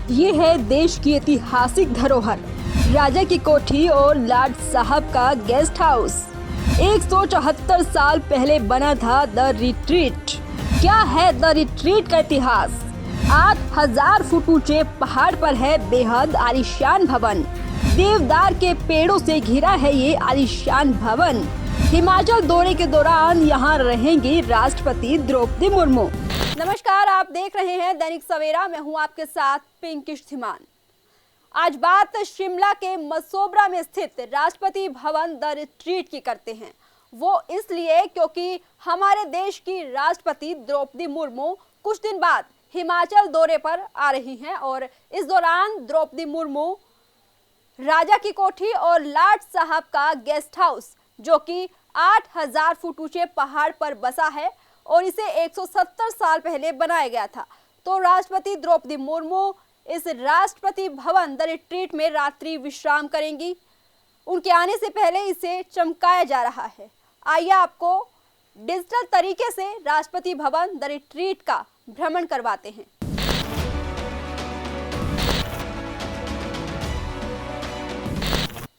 ये है देश की ऐतिहासिक धरोहर, राजा की कोठी और लाट साहब का गेस्ट हाउस। 174 साल पहले बना था द रिट्रीट। क्या है द रिट्रीट का इतिहास? 8000 फुट ऊंचे पहाड़ पर है बेहद आलीशान भवन। देवदार के पेड़ों से घिरा है ये आलीशान भवन। हिमाचल दौरे के दौरान यहाँ रहेंगी राष्ट्रपति द्रौपदी मुर्मू। नमस्कार, आप देख रहे हैं दैनिक सवेरा। मैं हूँ आपके साथ पिंकिश धीमान। आज बात शिमला के मसोबरा में स्थित राष्ट्रपति भवन द रिट्रीट की करते हैं। वो इसलिए क्योंकि हमारे देश की राष्ट्रपति द्रौपदी मुर्मू कुछ दिन बाद हिमाचल दौरे पर आ रही हैं और इस दौरान द्रौपदी मुर्मू राजा की कोठी और लाट साहब का गेस्ट हाउस, जो कि 8000 फुट ऊंचे पहाड़ पर बसा है और इसे 170 साल पहले बनाया गया था, तो राष्ट्रपति द्रौपदी मुर्मू इस राष्ट्रपति भवन द रिट्रीट में रात्रि विश्राम करेंगी। उनके आने से पहले इसे चमकाया जा रहा है। आइए आपको डिजिटल तरीके से राष्ट्रपति भवन द रिट्रीट का भ्रमण करवाते हैं।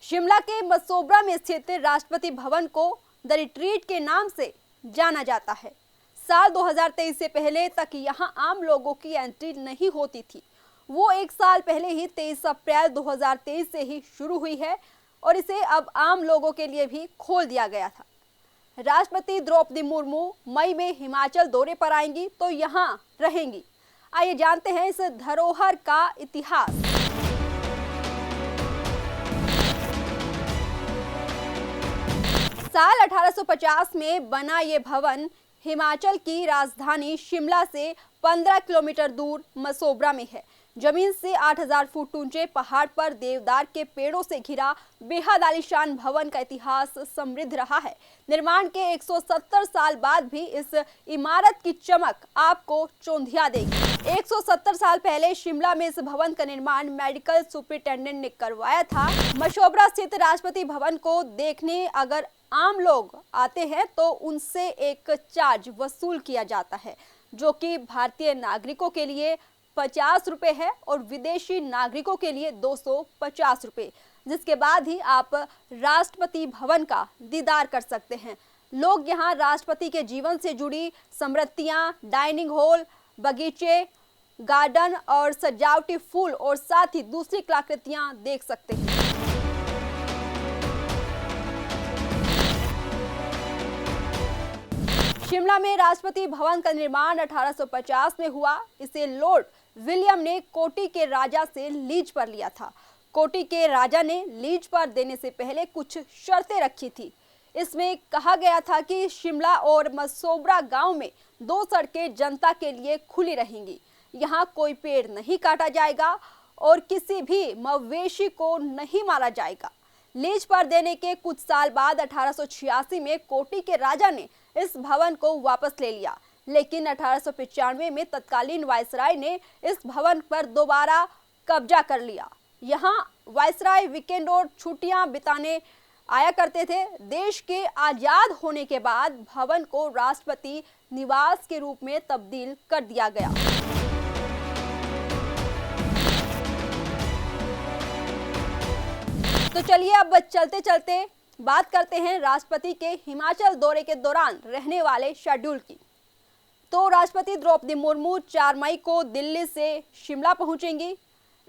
शिमला के मसोबरा में स्थित राष्ट्रपति भवन को द रिट्रीट के नाम से जाना जाता है। साल 2023 से पहले तक यहां आम लोगों की एंट्री नहीं होती थी। वो एक साल पहले ही 23 अप्रैल 2023 से ही शुरू हुई है और इसे अब आम लोगों के लिए भी खोल दिया गया था। राष्ट्रपति द्रौपदी मुर्मू मई में हिमाचल दौरे पर आएंगी तो यहाँ रहेंगी। आइए जानते हैं इस धरोहर का इतिहास। साल 1850 में बना ये भवन हिमाचल की राजधानी शिमला से 15 किलोमीटर दूर मसोबरा में है। जमीन से 8000 फुट ऊंचे पहाड़ पर देवदार के पेड़ों से घिरा बेहद आलीशान भवन का इतिहास समृद्ध रहा है। निर्माण के 170 साल बाद भी इस इमारत की चमक आपको चौंधिया देगी। 170 साल पहले शिमला में इस भवन का निर्माण मेडिकल सुपरिटेंडेंट ने करवाया था। मसोबरा स्थित राष्ट्रपति भवन को देखने अगर आम लोग आते हैं तो उनसे एक चार्ज वसूल किया जाता है, जो कि भारतीय नागरिकों के लिए 50 रुपए है और विदेशी नागरिकों के लिए 250 रुपए, जिसके बाद ही आप राष्ट्रपति भवन का दीदार कर सकते हैं। लोग यहाँ राष्ट्रपति के जीवन से जुड़ी स्मृतियाँ, डाइनिंग हॉल, बगीचे, गार्डन और सजावटी फूल और साथ ही दूसरी कलाकृतियाँ देख सकते हैं। शिमला में राष्ट्रपति भवन का निर्माण 1850 में हुआ। इसे लॉर्ड विलियम ने कोटी के राजा से लीज पर लिया था। कोटी के राजा ने लीज पर देने से पहले कुछ शर्तें रखी थी। इसमें कहा गया था कि शिमला और मसोबरा गांव में 2 सड़कें जनता के लिए खुली रहेंगी। यहाँ कोई पेड़ नहीं काटा जाएगा और किसी भी मवेशी को नहीं मारा जाएगा। लीज पर देने के कुछ साल बाद 1886 में कोटी के राजा ने इस भवन को वापस ले लिया, लेकिन 1895 में तत्कालीन वायसराय ने इस भवन पर दोबारा कब्जा कर लिया। यहाँ वायसराय वीकेंड और छुट्टियां बिताने आया करते थे। देश के आजाद होने के बाद भवन को राष्ट्रपति निवास के रूप में तब्दील कर दिया गया। तो चलिए अब चलते चलते बात करते हैं राष्ट्रपति के हिमाचल दौरे के दौरान रहने वाले शेड्यूल की। तो राष्ट्रपति द्रौपदी मुर्मू 4 मई को दिल्ली से शिमला पहुंचेंगी।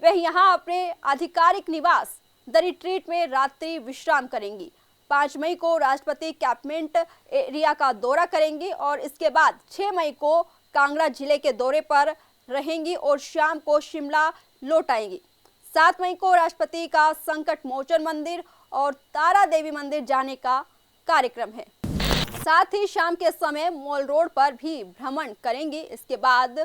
वह यहां अपने आधिकारिक निवास द रिट्रीट में रात्रि विश्राम करेंगी। 5 मई को राष्ट्रपति कैंटोनमेंट एरिया का दौरा करेंगी और इसके बाद 6 मई को कांगड़ा जिले के दौरे पर रहेंगी और शाम को शिमला लौट आएंगी। 7 मई को राष्ट्रपति का संकट मोचन मंदिर और तारा देवी मंदिर जाने का कार्यक्रम है। साथ ही शाम के समय मॉल रोड पर भी भ्रमण करेंगी। इसके बाद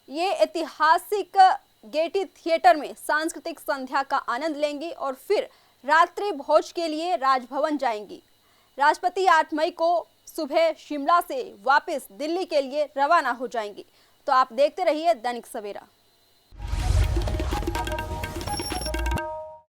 ये ऐतिहासिक गेटी थिएटर में सांस्कृतिक संध्या का आनंद लेंगी और फिर रात्रि भोज के लिए राजभवन जाएंगी। राष्ट्रपति 8 मई को सुबह शिमला से वापस दिल्ली के लिए रवाना हो जाएंगी। तो आप देखते रहिए दैनिक सवेरा।